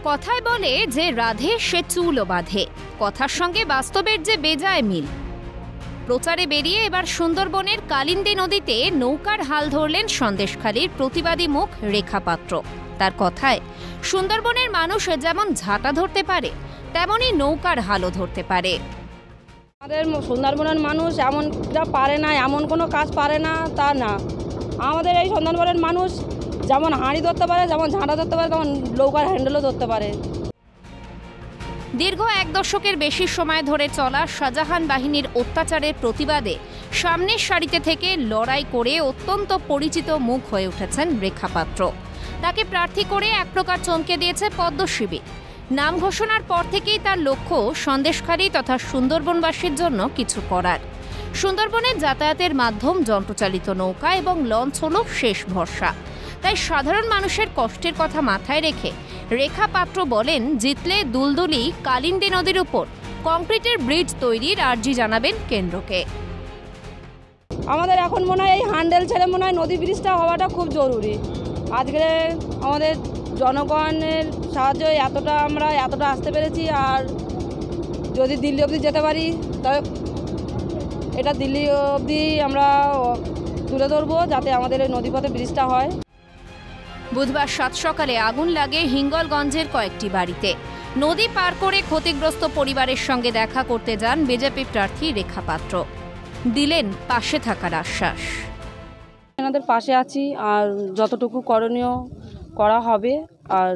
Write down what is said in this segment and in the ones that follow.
কথায় বলে যে রাধে সে চুলও বাঁধে, কথার সঙ্গে বাস্তবের যে বেজায় মিল। প্রচারে বেরিয়ে এবার সুন্দরবনের কালিন্দী নদীতে নৌকার হাল ধরলেন সন্দেশখালীর প্রতিবাদী মুখ রেখা পাত্র। তার কথায় সুন্দরবনের মানুষ যেমন ঝাঁটা ধরতে পারে তেমনি নৌকার হালও ধরতে পারে। আমাদের সুন্দরবনের মানুষ এমনটা পারে না, এমন কোনো কাজ পারে না তা না। আমাদের এই সুন্দরবনের মানুষ যেমন হাঁড়ি ধরতে পারে, যেমন ঝাঁটা ধরতে পারে, তেমন নৌকার হ্যান্ডেলও ধরতে পারে। দীর্ঘ 1 দশকের বেশি সময় ধরে চলা শাহজাহান বাহিনীর অত্যাচারের প্রতিবাদে সামনের সারিতে থেকে লড়াই করে অত্যন্ত পরিচিত মুখ হয়ে উঠেছেন রেখা পাত্র। তাকে প্রার্থী করে এক প্রকার চমকে দিয়েছে পদ্ম শিবির। নাম ঘোষণার পর থেকেই তার লক্ষ্য সন্দেশখালী তথা সুন্দরবনবাসীর জন্য কিছু করার। সুন্দরবনের যাতায়াতের মাধ্যম যন্ত্রচালিত নৌকা এবং লঞ্চ হল শেষ ভরসা। তাই সাধারণ মানুষের কষ্টের কথা মাথায় রেখে রেখা পাত্র বলেন, জিতলে দুলদুলি কালিন্দী নদীর উপর কংক্রিটের ব্রিজ তৈরির আর্জি জানাবেন কেন্দ্রকে। আমাদের এখন মনে হয় এই হ্যান্ডেল ছেড়ে মনে হয় নদী ব্রিজটা হওয়াটা খুব জরুরি। আজকে আমাদের জনগণের সাহায্যে আমরা এতটা আসতে পেরেছি, আর যদি দিল্লি অবধি যেতে পারি তবে এটা দিল্লি অবধি আমরা তুলে ধরবো যাতে আমাদের এই নদীপথে ব্রিজটা হয়। বুধবার 7 সকালে আগুন লাগে হিঙ্গলগঞ্জের কয়েকটি বাড়িতে। নদী পার করে ক্ষতিগ্রস্ত পরিবারের সঙ্গে দেখা করতে যান বিজেপি প্রার্থী রেখা পাত্র। দিলেন পাশে থাকার আশ্বাস। এনাদের পাশে আছি, আর যতটুকু করণীয় করা হবে, আর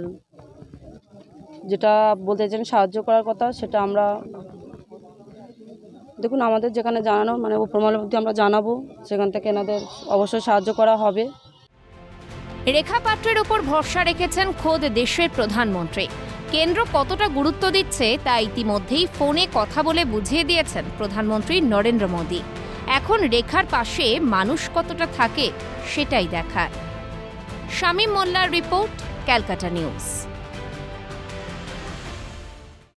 যেটা বলতে চান সাহায্য করার কথা সেটা আমরা দেখুন আমাদের যেখানে জানানো মানে উপরমহলের মধ্যে আমরা জানাবো, সেখান থেকে এনাদের অবশ্যই সাহায্য করা হবে। রেখা পাত্রের উপর ভরসা রেখেছেন খোদ দেশের প্রধানমন্ত্রী। কেন্দ্র কতটা গুরুত্ব দিচ্ছে তা ইতিমধ্যেই ফোনে কথা বলে বুঝিয়ে দিয়েছেন প্রধানমন্ত্রী নরেন্দ্র মোদী। এখন রেখার পাশে মানুষ কতটা থাকে সেটাই দেখার। শামীম মোল্লার রিপোর্ট, ক্যালকাটা নিউজ।